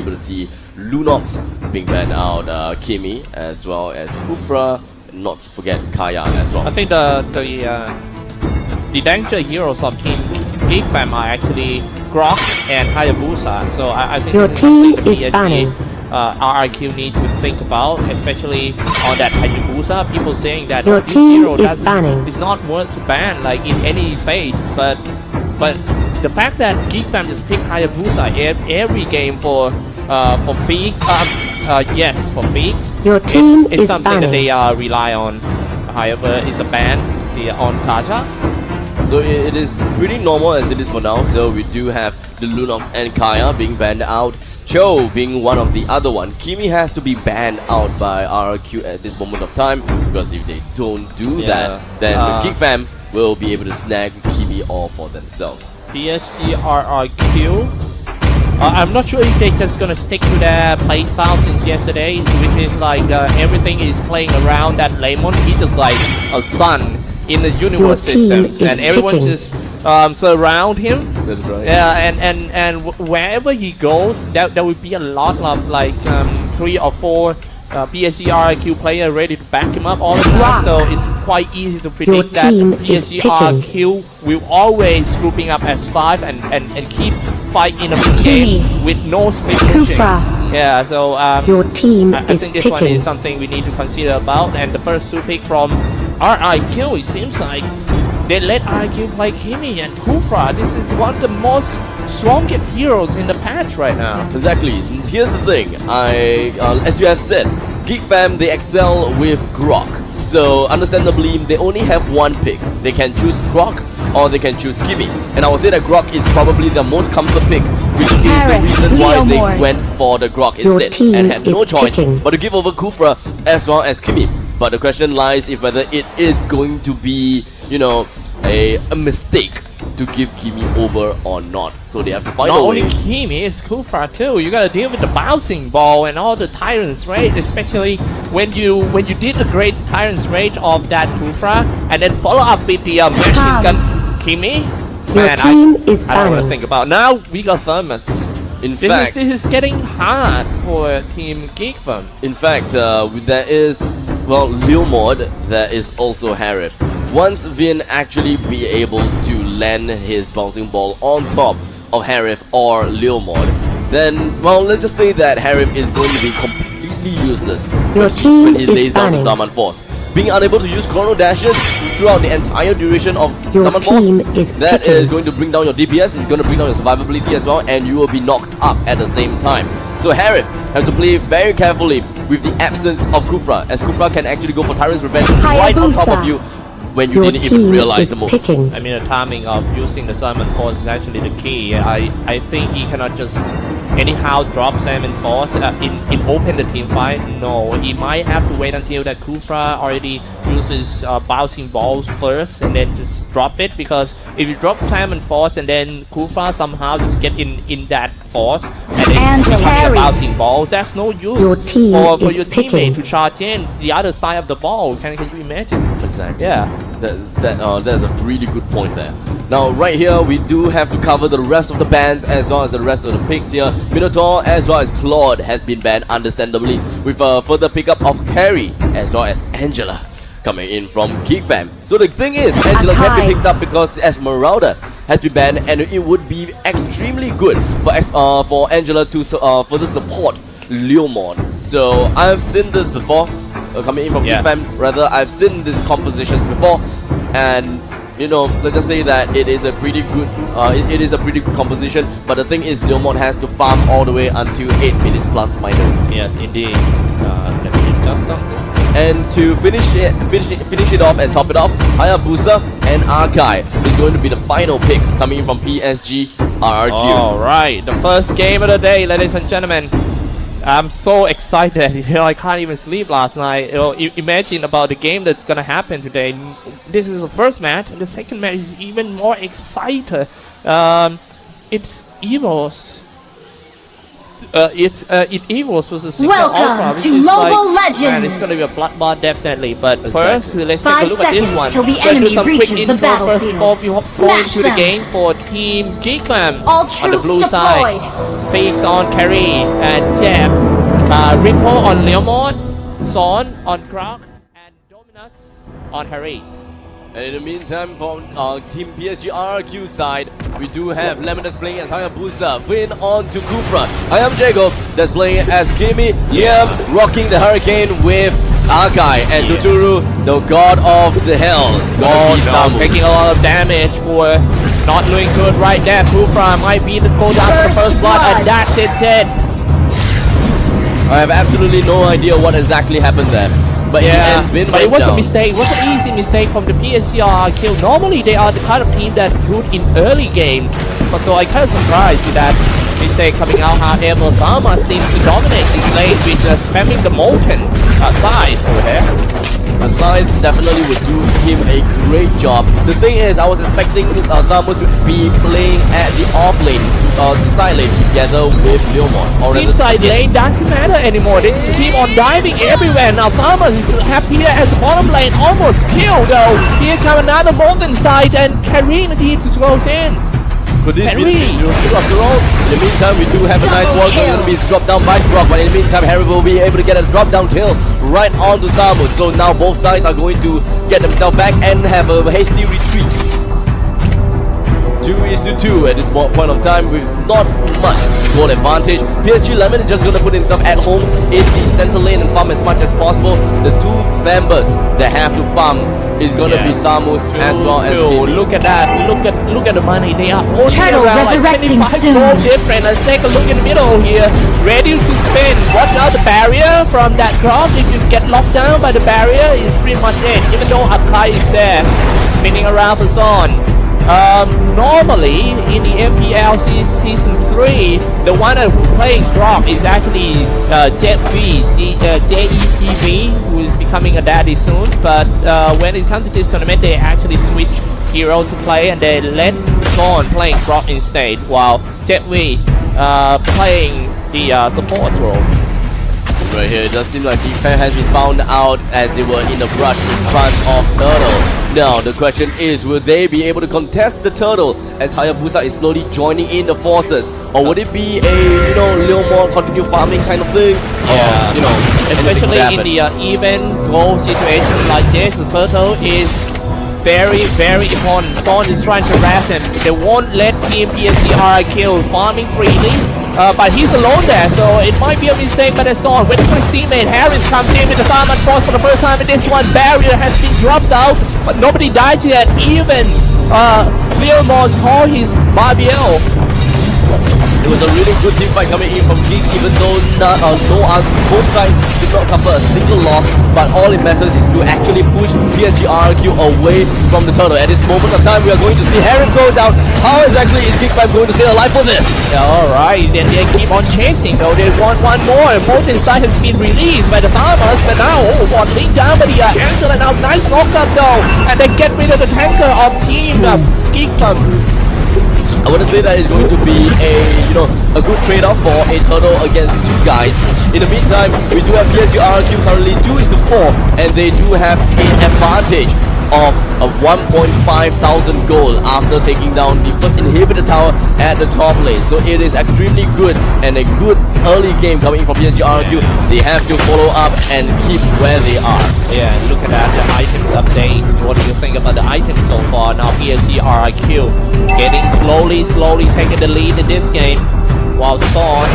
able to see Lunox being banned out, Kimi as well as Kufra, not to forget Kaya as well. I think the danger heroes of Team Geek Fam are actually Grok and Hayabusa. So I think Your this is team something the is PSG banning. RRQ need to think about, especially on that Hayabusa. People saying that Your this team hero is banning. is not worth to ban like in any phase, but the fact that Geek Fam just pick Hayabusa every game for Phoenix, yes, for Phoenix, Your team it's is something that banning. they rely on. However, it's a ban on Tasha. So it is pretty normal as it is for now. So we do have the Lunox and Kaya being banned out. Cho being one of the other one. Kimi has to be banned out by RRQ at this moment of time, because if they don't do that, then Geek Fam will be able to snag Kimi all for themselves. Psg Rrq. I'm not sure if they're just gonna stick to their playstyle since yesterday, which is like everything is playing around that Lemon. He's just like a sun in the universe systems, and everyone just surround him. That's right. Yeah, and wherever he goes, there will be a lot of like 3 or 4 Psg Rrq player ready to back him up all the time. So it's quite easy to predict that Psg Rrq will always grouping up as 5 and keep fight in a big game with no split pushing. Yeah, so Your team I is think this picking. one is something we need to consider about. And the first 2 picks from RRQ, it seems like they let RRQ play Kimi and Kufra. This is one of the most strongest heroes in the patch right now. Exactly. Here's the thing. As you have said, Geek Fam, they excel with Grok. So understandably, they only have one pick. They can choose Grok or they can choose Kimi. And I would say that Grok is probably the most comfort pick, which is the reason why they went for the Grok instead and had no choice but to give over Kufra as well as Kimi. But the question lies if whether it is going to be, you know, a mistake to give Kimi over or not. So they have to find Not a way. only Kimi, it's Kufra too. You gotta deal with the bouncing ball and all the Tyrant's Rage, especially when you did a great Tyrant's Rage of that Kufra and then follow up with the machine gun Kimi. Man, I don't want to think about. Now we got Thermos. In fact, this is getting hard for Team Geek Fam. In fact, there is, well, Leomord, there is also Harif. Once Vin actually be able to land his bouncing ball on top of Harif or Leomord, then, well, let's just say that Harif is going to be completely useless when he lays down the Summon Force. Being unable to use Chrono Dashes throughout the entire duration of Summon Force, that is going to bring down your DPS, it's going to bring down your survivability as well, and you will be knocked up at the same time. So Harif has to play very carefully with the absence of Kufra, as Kufra can actually go for Tyrant's Revenge right on top of you when you didn't even realize the most. I mean, the timing of using the Summon Force is actually the key. I think he cannot just anyhow drop Summon Force in open the team fight. No, he might have to wait until that Kufra already uses bouncing balls first and then just drop it, because if you drop Summon Force and then Kufra somehow just get in that force and then becoming a bouncing ball, that's no use for your teammate to charge in the other side of the ball. Can you imagine? Exactly. Yeah. That's a really good point there. Now right here we do have to cover the rest of the bans as well as the rest of the picks here. Minotaur as well as Claude has been banned understandably, with a further pickup of Carrie as well as Angela coming in from Geek Fam. So the thing is, Angela can be picked up because Esmeralda has been banned, and it would be extremely good for Angela to further support Leomord. So I've seen this before, coming in from Geek Fam. Rather, I've seen these compositions before, and you know, let's just say that it is a pretty good, it is a pretty good composition. But the thing is, Leomord has to farm all the way until 8 minutes plus minus. Yes, indeed. Let me adjust something. And to finish it off and top it off, Hayabusa and Arkai is going to be the final pick coming in from Psg Rrq. Alright, the first game of the day, ladies and gentlemen. I'm so excited. You know, I can't even sleep last night. You know, imagine about the game that's gonna happen today. This is the first match, and the second match is even more excited. It's Evo's It Eagles versus Signal Welcome Ultra, which to is Mobile like, man, Legends. it's gonna be a bloodbath definitely. But Exactly. first, let's take a 5 look at this seconds one. till the Let's do enemy some quick reaches the intro first before battlefield. we go Smash into the them. game for Team Geek Fam. All On the troops blue deployed. side, Phoenix on Carry and Jab, Ripple on Leomord, Son on Grok, and Dominus on Harry. And in the meantime, from Team Psg Rrq side, we do have Lemon that's playing as Hayabusa, Finn on to Cupra. I am Jacob that's playing as Kimmy, Liam rocking the Hurricane with Akai, and Tuturu, the god of the hell. Taking a lot of damage for not doing good right there. Kufra might be the go down for the First first blood, blood. and that's it. I have absolutely no idea what exactly happened there. But in the Yeah, end, Vin but it went was a down. mistake. It was an easy mistake from the Psg Rrq. Normally, they are the kind of team that good in early game. But so I kind of surprised with that mistake coming out. However, Terima seems to dominate this lane with spamming the Molten side over there. Aside definitely would do him a great job. The thing is, I was expecting Zamus to be playing at the off lane, the side lane together with Leomord. Or rather, Seems like lane doesn't matter anymore. They keep on diving everywhere. Now Terima is happier as the bottom lane almost killed though. Here come another Molten side and Karina needs to go in. could this be Harry. the 0-2 after all? In the meantime, we do have a nice Double wall going kill. to be dropped down by Brock, but in the meantime, Harry will be able to get a drop down kill right onto Zamus. So now both sides are going to get themselves back and have a hasty retreat. 2-2 at this point of time with not much goal advantage. PSG Lemon is just going to put himself at home in the center lane and farm as much as possible. The two members that have to farm is going to be Zamus as well as Kimi. Look at that. Look at the money. They are only Turtle around like resurrecting 25 soon. gold different. Let's take a look in the middle here. Ready to spin. Watch out the barrier from that cross. If you get locked down by the barrier, it's pretty much it. Even though Akai is there, spinning around for Son. Normally in the MPL season 3, the one that plays Grok is actually JEPV, who is becoming a daddy soon. But when it comes to this tournament, they actually switch hero to play and they let Son playing Grok instead, while JEPV playing the support role. Right here, it does seem like the fan has been found out as they were in the brush in front of Turtle. Now, the question is, will they be able to contest the Turtle as Hayabusa is slowly joining in the forces? Or would it be a, Leomord continue farming kind of thing? Yeah, Or, anything especially could in happen. the even goal situation like this, the Turtle is very important. Son is trying to harass him. They won't let Team Psg Rrq farming freely. But he's alone there, so it might be a mistake by the Son. When his teammate Harris comes in with the Salmon Cross for the first time in this one, barrier has been dropped out, but nobody dies yet. Even Leomord's call his Barbiel. It was a really good team fight coming in from Geek, even though both sides did not suffer a single loss. But all it matters is to actually push Psg Rrq away from the Turtle. At this moment of time, we are going to see Harry go down. How exactly is Geek 5 going to stay alive for this? Yeah, alright, then they keep on chasing though. They want one more. Molten side has been released by the farmers, but now, linked down by the Ansel, and now nice knockup though. And they get rid of the tanker of Team Geek Fam. I wouldn't say that it's going to be a good trade-off for a Turtle against two guys. In the meantime, we do have Psg Rrq currently 2-4, and they do have an advantage of a 1,500 gold after taking down the first inhibitor tower at the top lane. So it is extremely good and a good early game coming in from Psg Rrq. They have to follow up and keep where they are. Yeah, look at that, the items update. What do you think about the items so far? Now Psg Rrq getting slowly taking the lead in this game, while Son,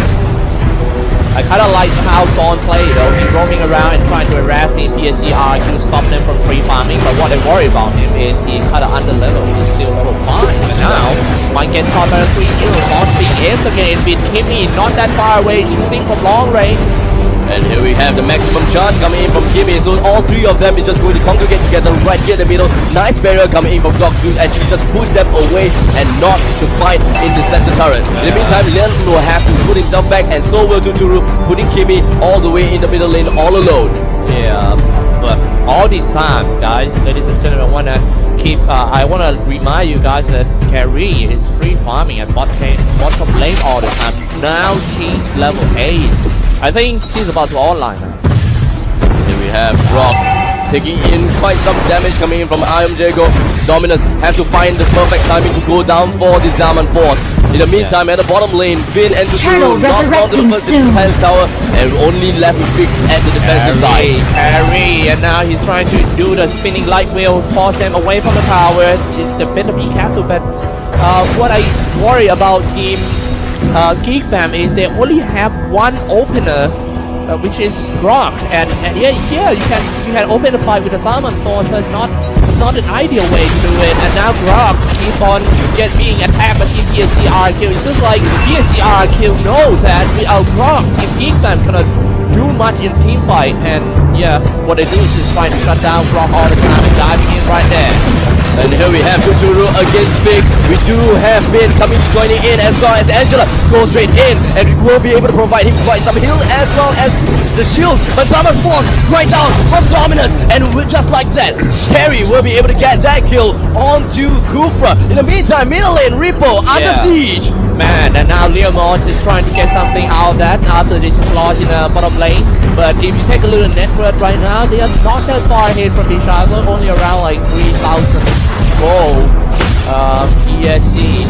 I kind of like how Son played though. He's roaming around and trying to harass Psg Rrq to stop them from free farming, but what I worry about him is he's kind of under level. He's still level 5, but now might get caught by the 3 heroes on the ace again with Kimmy not that far away, shooting from long range. And here we have the maximum charge coming in from Kimmy. So all three of them is just going to congregate together right here in the middle. Nice barrier coming in from Glock to actually just push them away and not to fight in the center turret. In the meantime, Leon will have to put himself back, and so will Tuturu, putting Kimmy all the way in the middle lane all alone. Yeah, but all this time, guys, ladies and gentlemen, I wanna keep. I want to remind you guys that Carrie is free farming at bottom lane all the time. Now she's level 8. I think she's about to online now. Here we have Rock taking in quite some damage coming in from Jago. Dominus have to find the perfect timing to go down for the Zaman Force. In the meantime, at the bottom lane, Vin and Turtle Tsuku knocked down to the first resurrecting defense tower and only left with Fix at the defensive side. Harry, and now he's trying to do the spinning light wheel, force them away from the tower. They better be careful, but what I worry about team Geek Fam is they only have one opener, which is Rock, and yeah, you can open the fight with the Salmon Force, but it's not an ideal way to do it. And now Rock keep on being attacked by Team Psg Rrq. It's just like Psg Rrq knows that without Rock, Team Geek Fam cannot do much in team fight, and yeah, what they do is just try to shut down Rock all the time and diving in right there. And here we have Futuru against Fix. We do have Finn coming joining in as well as Angela goes straight in and will be able to provide him quite some heal as well as the shield. But Zaman Force right down from Dominus, and just like that, Terry will be able to get that kill onto Kufra. In the meantime, middle lane Repo under siege. Man, and now Leomord is trying to get something out of that after they just lost in the bottom lane. But if you take a look at net worth right now, they are not that far ahead from each other, only around like 3,000 gold. PSG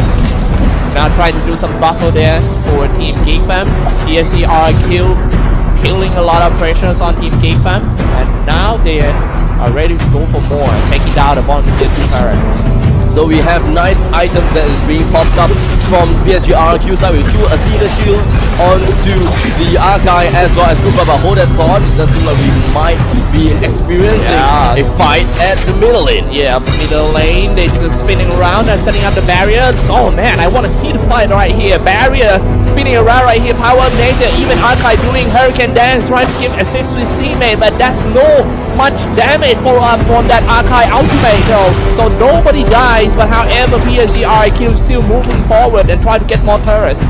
now trying to do some buffer there for Team Geek Fam. Psg Rrq killing a lot of pressures on Team Geek Fam, and now they are ready to go for more, taking down the bottom tier 2 turrets. So we have nice items that is being popped up from Psg Rrq side with 2 Athena shields onto the Archive as well as Kufa. But hold that thought, it does seem like we might be experiencing a fight at the middle lane. Yeah, middle lane, they're just spinning around and setting up the barrier. Oh man, I want to see the fight right here. Barrier spinning around right here, power of nature, even Archive doing Hurricane Dance, trying to give assist to his teammate, but that's no much damage from that Archive ultimate though. So nobody dies. But however, Psg Rrq still moving forward and try to get more turrets.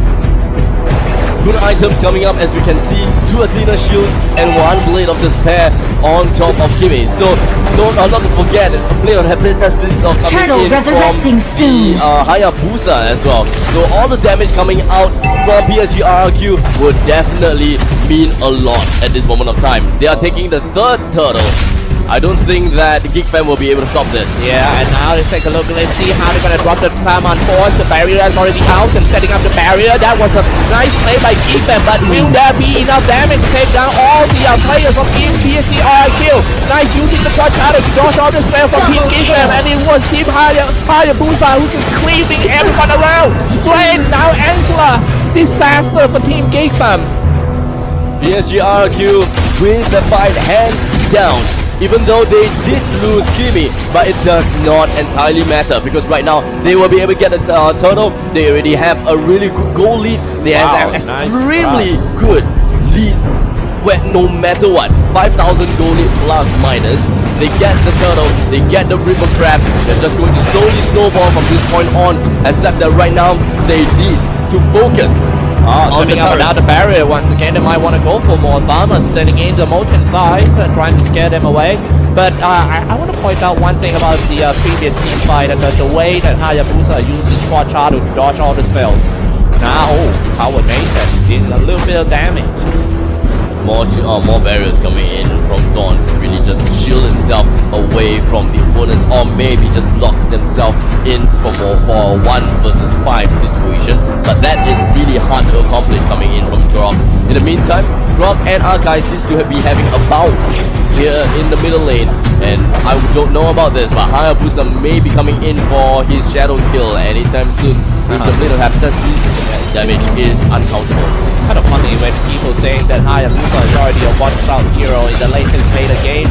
Good items coming up, as we can see, 2 Athena shields and 1 Blade of Despair on top of Kimi. So not to forget, a Blade of Hepatitis of coming in from the Hayabusa as well. So all the damage coming out from Psg Rrq would definitely mean a lot at this moment of time. They are taking the 3rd turtle. I don't think that Geek Fam will be able to stop this. Yeah, and now let's take a look. Let's see how they're going to drop the Paramount Force. The barrier is already out and setting up the barrier. That was a nice play by Geek Fam, but will there be enough damage to take down all the players from Team Psg Rrq? Nice using the clutch out of dodge all the spell from Team Geek Fam, and it was Team Hayabusa who's just cleaving everyone around. Slain now Angela. Disaster for Team Geek Fam. Psg Rrq wins the fight hands down. Even though they did lose Kimi, but it does not entirely matter because right now they will be able to get a turtle. They already have a really good goal lead. They have an extremely good lead where no matter what, 5,000 goal lead plus minus, they get the turtle, they get the river crab. They're just going to slowly snowball from this point on, except that right now they need to focus setting up now the barrier once again. They might want to go for more farmers, sending in the Molten 5 and trying to scare them away. But I want to point out one thing about the previous team fight, and the way that Hayabusa uses Quad Shadow to dodge all the spells. Now, Power Nation did a little bit of damage. More barriers coming in from Zon to really just shield himself away from the opponents, or maybe just lock themselves in for a 1 versus 5 situation. But that is really hard to accomplish coming in from Grok. In the meantime, Grok and Archive seems to be having a bout here in the middle lane, and I don't know about this, but Hayabusa may be coming in for his shadow kill anytime soon. With the Blade of Hepatitis, damage is uncountable. It's kind of funny when people saying that Hayabusa is already a one-star hero in the latest beta game.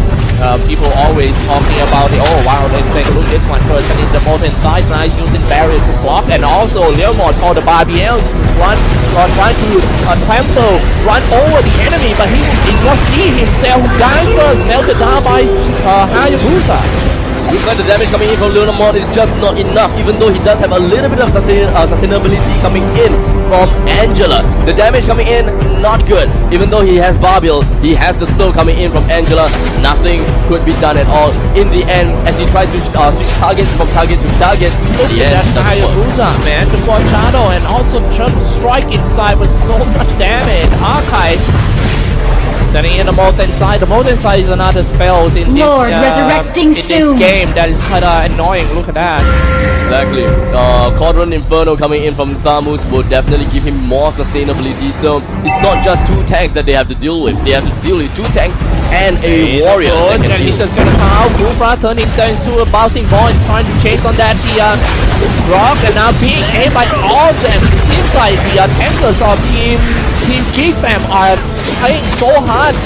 People always talking about it. Oh wow, let's take a look at this one first. And in the Molten side, now he's using barrier to block, and also Leomord called the Barbiel trying to trample, run over the enemy, but he was he himself who died first, melted down by Hayabusa. Looks like the damage coming in from Leonard is just not enough, even though he does have a little bit of sustainability coming in from Angela. The damage coming in, not good. Even though he has Barbil, he has the snow coming in from Angela. Nothing could be done at all. In the end, as he tries to switch targets from target to target, Look the at end that doesn't work. Hayabusa, man. The Shadow and also Trump strike inside with so much damage. Archive sending in the Molten Side. The Molten Side is another spell in Lord, resurrecting this soon. game that is kind of annoying. Look at that. Exactly. Quadrant Inferno coming in from Thamus will definitely give him more sustainability. So it's not just 2 tanks that they have to deal with. They have to deal with 2 tanks and a warrior that And can he's deal. just gonna come out. Gufra turn himself into a bouncing ball and trying to chase on that rock, and now being aimed by all of them. It seems like the tankers of Team Geek Fam are playing so hard,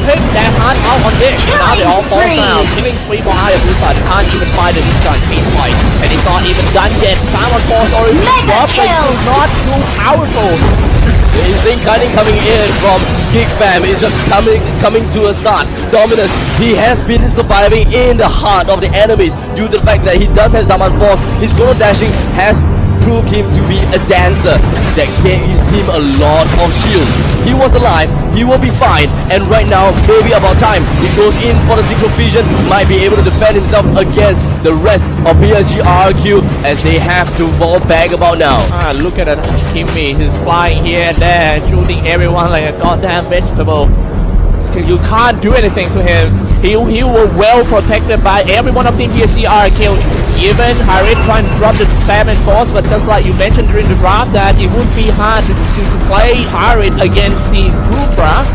playing that hard out on this. And now they all fall Killing down. spree. Killing spree for Hayabusa. They can't even fight the Ninja team fight. And it's not even done yet. Simon Force already Mega dropped, but kill. it's not too powerful. The insane cutting coming in from Geek Fam is just coming to a start. Dominus, he has been surviving in the heart of the enemies due to the fact that he does have Zaman Force. His chrono dashing has proved him to be a dancer that gives him a lot of shields. He was alive, he will be fine, and right now, maybe about time, he goes in for the Synchro Fusion, might be able to defend himself against the rest of Psg Rrq as they have to fall back about now. Look at that Kimmy. He's flying here and there, shooting everyone like a goddamn vegetable. You can't do anything to him. He was well protected by everyone of Team Psg Rrq. Even Harit trying to drop the Salmon Force, but just like you mentioned during the draft, that it would be hard to play Harit against the Gufra.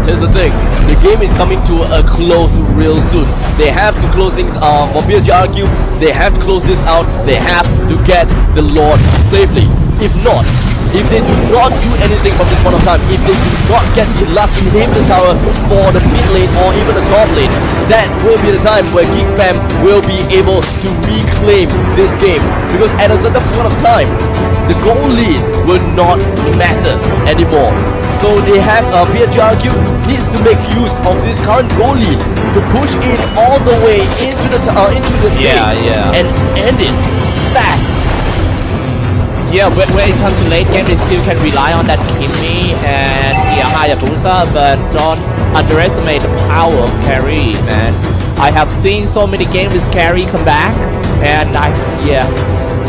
Here's the thing, the game is coming to a close real soon. They have to close things for Psg Rrq, they have to close this out, they have to get the Lord safely. If not, if they do not do anything from this point of time, if they do not get the last inhibitor tower for the mid lane or even the top lane, that will be the time where Geek Fam will be able to reclaim this game. Because at a certain point of time, the goal lead will not matter anymore. So they have Psg Rrq needs to make use of this current goal lead to push in all the way into the Yeah. and end it fast. Yeah, when it comes to late game, they still can rely on that Kimmy and Hayabusa, but don't underestimate the power of carry, man. I have seen so many games with carry come back, and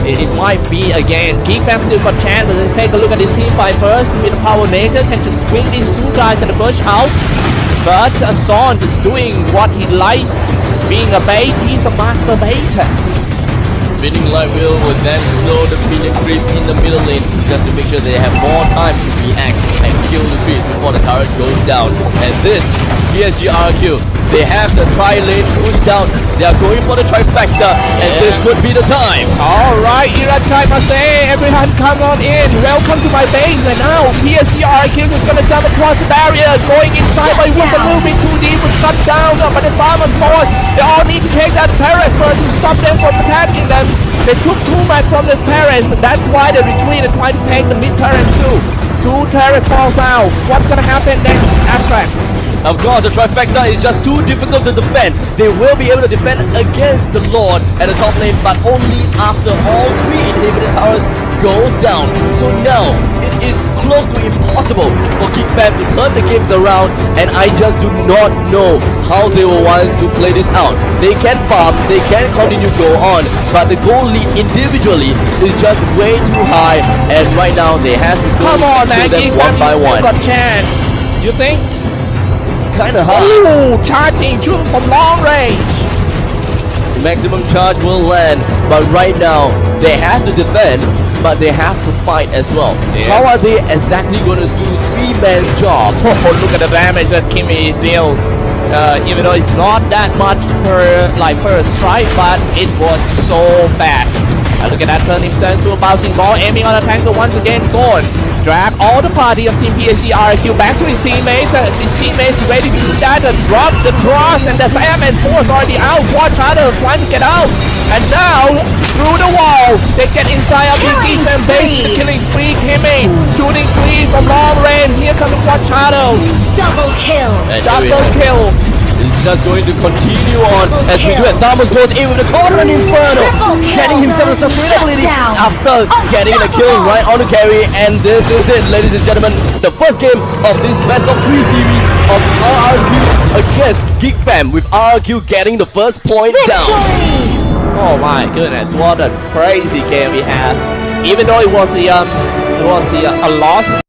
it might be again. Geek Fam still got chance, but let's take a look at this team fight first. With the power nature, can just swing these 2 guys and push out. But Son is doing what he likes, being a bait. He's a master baiter. Spinning light wheel will then slow the minion creeps in the middle lane just to make sure they have more time to react and kill the creeps before the turret goes down. And this Psg Rrq, they have the tri-lane pushed down. They are going for the trifecta, and this could be the time. Alright, Irachai Masay, everyone come on in. Welcome to my base. And now Psg Rrq is gonna jump across the barrier, going inside, but it was a little bit too deep, was shut down by the Farmer Force. They all need to take that turret first to stop them from attacking them. They took too much from the turrets, and that's why they retreated, trying to take the mid turret too. 2 turret falls out. What's gonna happen next? Abstract. Of course, the trifecta is just too difficult to defend. They will be able to defend against the Lord at the top lane, but only after all 3 inhibitor towers goes down. So now, it is close to impossible for Geek Fam to turn the games around, and I just do not know how they will want to play this out. They can farm, they can continue to go on, but the goal lead individually is just way too high, and right now they have to go Come on, man. them Geek one Fam by still one. got chance. You think? Kinda hard. Ooh, charging, shooting from long range. Maximum charge will land, but right now they have to defend, but they have to fight as well. Yeah. How are they exactly going to do 3-man job? Oh, look at the damage that Kimmy deals. Even though it's not that much per strike, but it was so fast. And look at that, turn himself into a bouncing ball, aiming on a tanker once again. Sword drag all the party of Team Psg Rrq back to his teammates. His teammates ready to do that. Drop the cross, and the Salmon Force already out. Watch out, trying to get out. And now, through the wall, they get inside of the Killing defense base. spree. The killing spree, Kimmy shooting free from long range. Here comes the Quad Shadow. Double kill. And here we Double have kill. is just going to continue on as we do as Thamus goes in with the corner and Inferno, getting himself a sustainability after getting the kill right on the carry. And this is it, ladies and gentlemen, the first game of this best of 3 series of RRQ against Geek Fam, with RRQ getting the first point down. Oh my goodness, what a crazy game we had. Even though it was a loss.